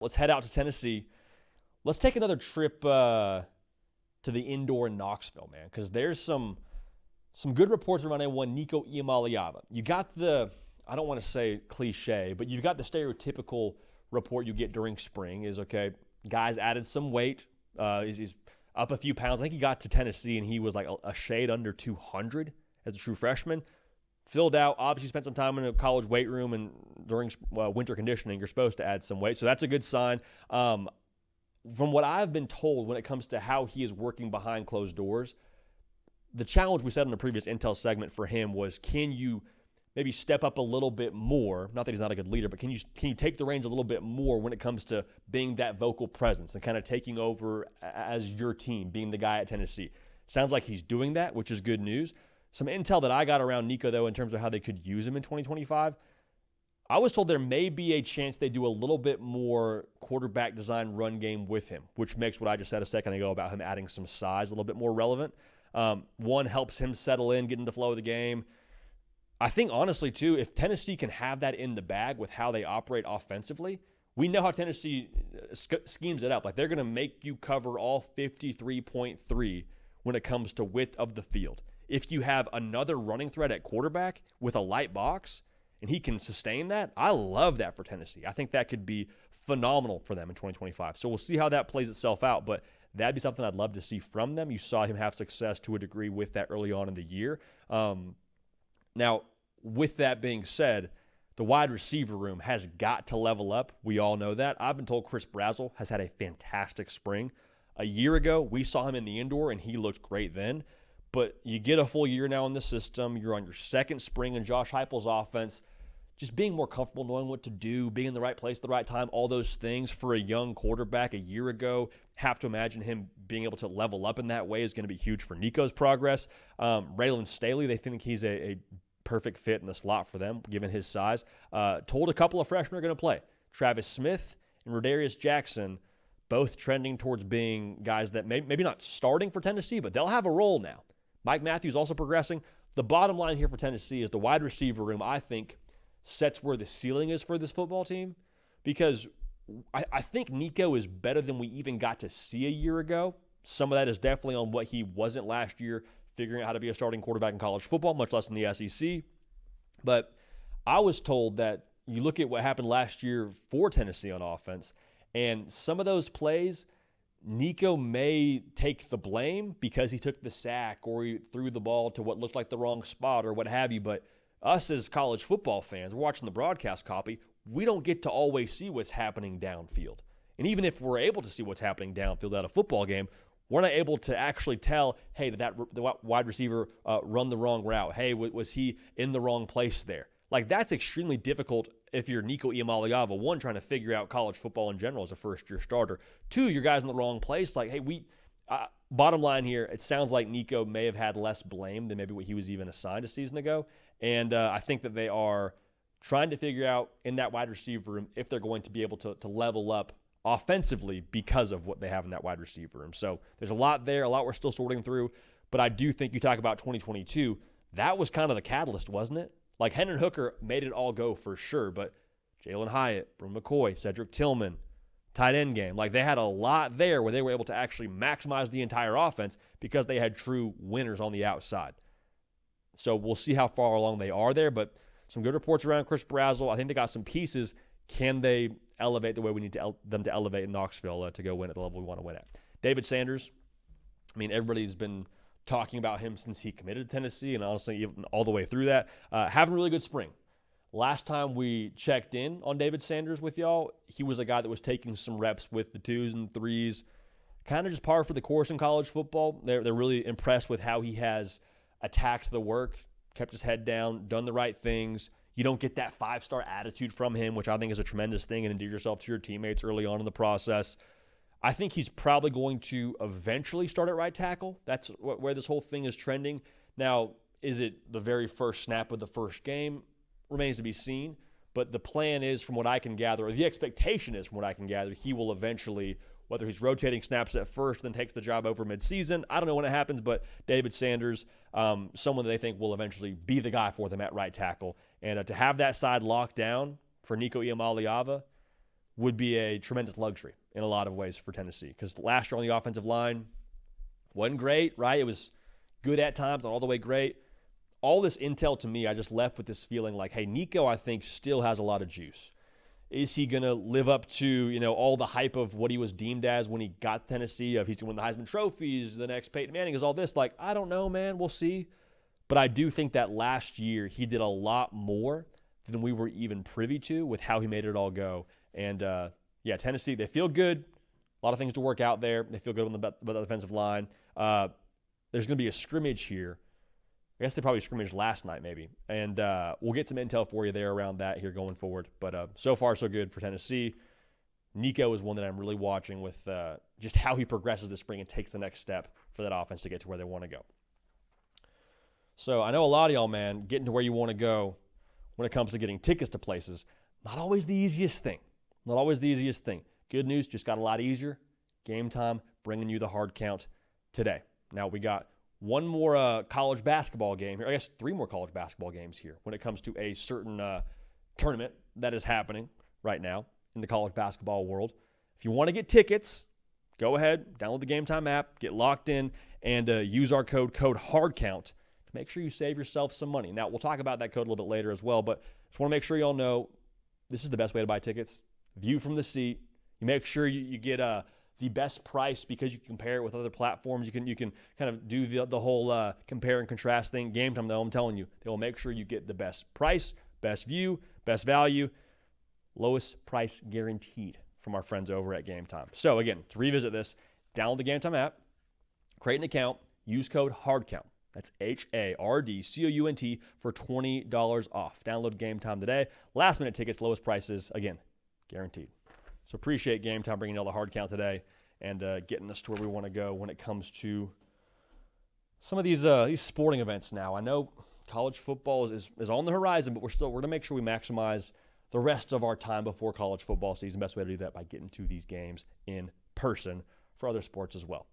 Let's head out to Tennessee. Let's take another trip to the indoor in Knoxville, man, because there's some good reports around one Nico Iamaleava. You got I don't want to say cliche, but you've got the stereotypical report you get during spring is, okay, guys added some weight. He's up a few pounds. I think he got to Tennessee and he was like a shade under 200 as a true freshman. Filled out, obviously spent some time in a college weight room, and during winter conditioning, you're supposed to add some weight. So that's a good sign. From what I've been told when it comes to how he is working behind closed doors, the challenge we said in the previous Intel segment for him was, can you maybe step up a little bit more? Not that he's not a good leader, but can you take the reins a little bit more when it comes to being that vocal presence and kind of taking over as your team, being the guy at Tennessee? Sounds like he's doing that, which is good news. Some intel that I got around Nico, though, in terms of how they could use him in 2025, I was told there may be a chance they do a little bit more quarterback design run game with him, which makes what I just said a second ago about him adding some size a little bit more relevant. One, helps him settle in, get into the flow of the game. I think, honestly, too, if Tennessee can have that in the bag with how they operate offensively, we know how Tennessee schemes it up. Like, they're going to make you cover all 53.3 when it comes to width of the field. If you have another running threat at quarterback with a light box and he can sustain that, I love that for Tennessee. I think that could be phenomenal for them in 2025. So we'll see how that plays itself out, but that'd be something I'd love to see from them. You saw him have success to a degree with that early on in the year. Now, with that being said, the wide receiver room has got to level up. We all know that. I've been told Chris Brazzell has had a fantastic spring. A year ago, we saw him in the indoor, and he looked great then. But you get a full year now in the system. You're on your second spring in Josh Heupel's offense. Just being more comfortable, knowing what to do, being in the right place at the right time, all those things for a young quarterback a year ago. Have to imagine him being able to level up in that way is going to be huge for Nico's progress. Raylan Staley, they think he's a perfect fit in the slot for them, given his size. Told a couple of freshmen are going to play. Travis Smith and Rodarius Jackson, both trending towards being guys that maybe not starting for Tennessee, but they'll have a role now. Mike Matthews also progressing. The bottom line here for Tennessee is the wide receiver room, I think, sets where the ceiling is for this football team, because I think Nico is better than we even got to see a year ago. Some of that is definitely on what he wasn't last year, figuring out how to be a starting quarterback in college football, much less in the SEC. But I was told that you look at what happened last year for Tennessee on offense, and some of those plays, Nico may take the blame because he took the sack or he threw the ball to what looked like the wrong spot or what have you. But us as college football fans, we're watching the broadcast copy, we don't get to always see what's happening downfield. And even if we're able to see what's happening downfield at a football game, we're not able to actually tell, hey, did the wide receiver run the wrong route? Hey, was he in the wrong place there? Like, that's extremely difficult if you're Nico Iamaleava. One, trying to figure out college football in general as a first-year starter. Two, your guy's in the wrong place. Like, hey, bottom line here, it sounds like Nico may have had less blame than maybe what he was even assigned a season ago. And I think that they are trying to figure out in that wide receiver room if they're going to be able to level up offensively because of what they have in that wide receiver room. So there's a lot there, a lot we're still sorting through. But I do think you talk about 2022, that was kind of the catalyst, wasn't it? Like, Hendon Hooker made it all go for sure, but Jalen Hyatt, Bru McCoy, Cedric Tillman, tight end game, like, they had a lot there where they were able to actually maximize the entire offense because they had true winners on the outside. So we'll see how far along they are there, but some good reports around Chris Brazzell. I think they got some pieces. Can they elevate the way we need them to elevate in Knoxville to go win at the level we want to win at? David Sanders, I mean, everybody's been talking about him since he committed to Tennessee, and honestly, even all the way through that. Having a really good spring. Last time we checked in on David Sanders with y'all, he was a guy that was taking some reps with the 2s and 3s, kind of just par for the course in college football. They're really impressed with how he has attacked the work, kept his head down, done the right things. You don't get that 5-star attitude from him, which I think is a tremendous thing, and endear yourself to your teammates early on in the process. I think he's probably going to eventually start at right tackle. That's where this whole thing is trending. Now, is it the very first snap of the first game? Remains to be seen. But the plan is, from what I can gather, or the expectation is, from what I can gather, he will eventually, whether he's rotating snaps at first, then takes the job over midseason. I don't know when it happens, but David Sanders, someone that they think will eventually be the guy for them at right tackle. And to have that side locked down for Nico Iamaleava, would be a tremendous luxury in a lot of ways for Tennessee. Because last year on the offensive line wasn't great, right? It was good at times, not all the way great. All this intel to me, I just left with this feeling like, hey, Nico, I think, still has a lot of juice. Is he going to live up to, all the hype of what he was deemed as when he got to Tennessee, of he's going to win the Heisman trophies, the next Peyton Manning, is all this? Like, I don't know, man. We'll see. But I do think that last year he did a lot more than we were even privy to with how he made it all go. And, Tennessee, they feel good. A lot of things to work out there. They feel good on the defensive line. There's going to be a scrimmage here. I guess they probably scrimmaged last night maybe. And we'll get some intel for you there around that here going forward. But so far, so good for Tennessee. Nico is one that I'm really watching with just how he progresses this spring and takes the next step for that offense to get to where they want to go. So I know a lot of y'all, man, getting to where you want to go when it comes to getting tickets to places, not always the easiest thing. Not always the easiest thing. Good news, just got a lot easier. Game Time bringing you the hard count today. Now we got one more college basketball game here. I guess 3 more college basketball games here when it comes to a certain tournament that is happening right now in the college basketball world. If you want to get tickets, go ahead, download the Game Time app, get locked in, and use our code HARDCOUNT to make sure you save yourself some money. Now, we'll talk about that code a little bit later as well, but just want to make sure y'all know this is the best way to buy tickets. View from the seat. You make sure you get the best price because you can compare it with other platforms. You can kind of do the whole compare and contrast thing. Game Time, though, I'm telling you, they will make sure you get the best price, best view, best value, lowest price guaranteed from our friends over at Game Time. So, again, to revisit this, download the Game Time app, create an account, use code HARDCOUNT. That's HARDCOUNT for $20 off. Download Game Time today. Last-minute tickets, lowest prices, again, guaranteed. So appreciate Game Time bringing all the hard count today and getting us to where we want to go when it comes to some of these sporting events now. I know college football is on the horizon, but we're going to make sure we maximize the rest of our time before college football season. Best way to do that by getting to these games in person for other sports as well.